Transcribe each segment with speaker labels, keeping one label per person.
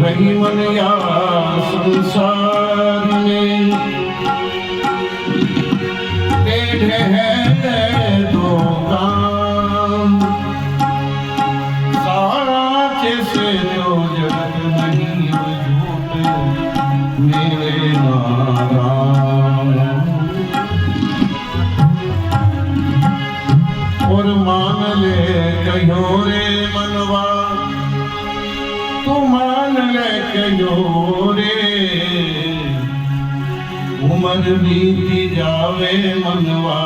Speaker 1: रही मन या संसार में टेढ़े है दो काम साचे से तो जगत नहीं झूठ मेरे नारायण और मान ले कहो रे मनवा तू मान ले कहो रे उम्र बीती जावे मनवा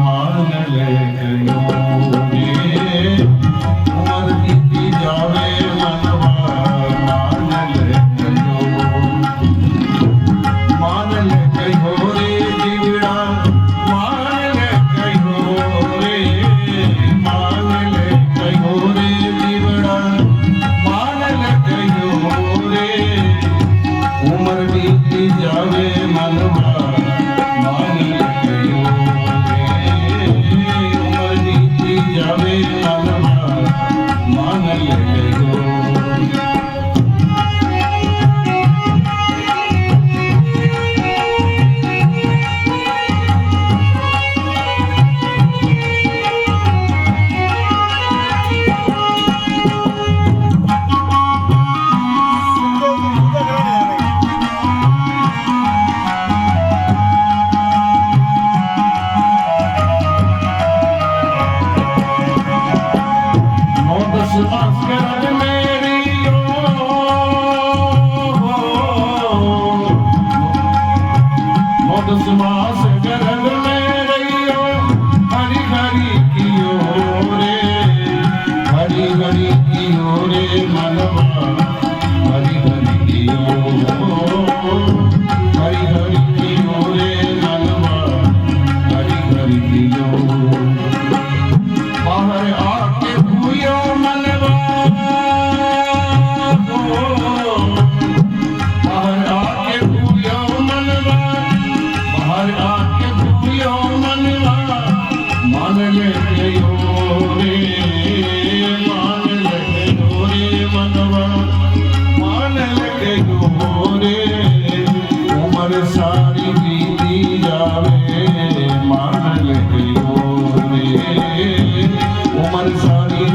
Speaker 1: मान ले कहो रे उम्र बीती जावे मनवा मान ले कहो रे जीवड़ा मान ले कहो रे मान ले कहो रे जीवड़ा मान ले कहो रे उम्र बीती जावे मनवा मान ले कहो रे उम्र बीती जावे मनवा मान ले कहो सारी बीती जावे मान ले उम्र सारी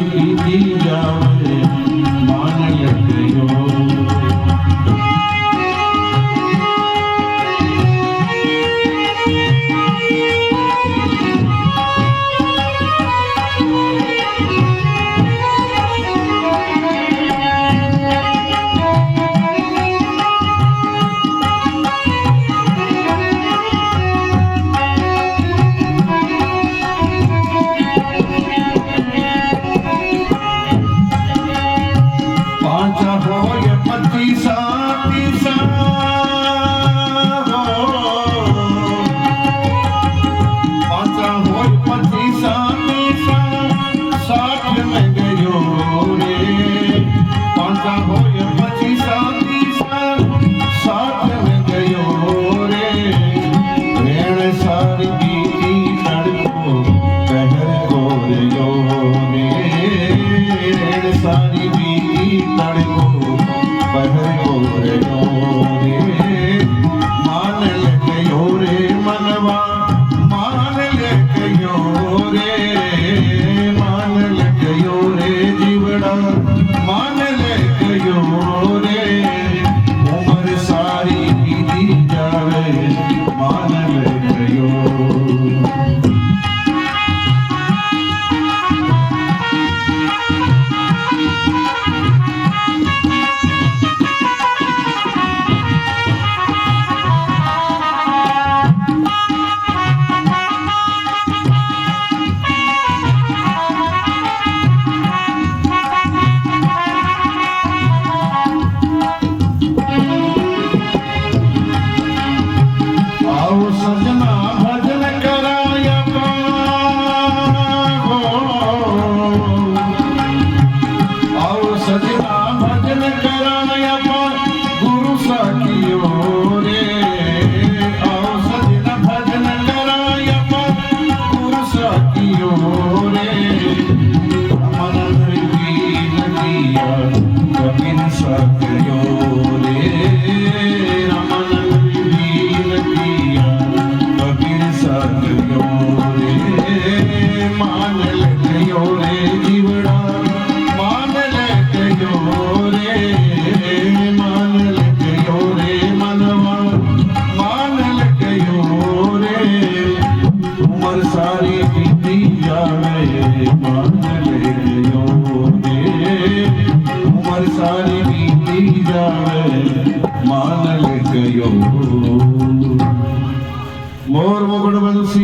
Speaker 1: बीती जावे मान ले
Speaker 2: Bye.
Speaker 1: सारी बीती तड़को पहरो रे मान ले कयो रे मनवा मान ले कयो रे मान ले कयो रे जीवड़ा मान ले कयो रे उम्र सारी बीती जावे मान ले कयो सजना भजन कराया आओ सजना भजन कराया गुरु साखियो रे आओ सजना भजन कराया गुरु साखियो रे मन नदिया कपिन साखियो रे रमन नदिया मान ले कयो रे जीवड़ा मान ले कयो रे मान ले कयो रे मनवा मान ले कयो रे उम्र सारी बीती जावे मान ले कयो रे उम्र सारी बीती जावे मान ले कयो मोर मुकुट बंसी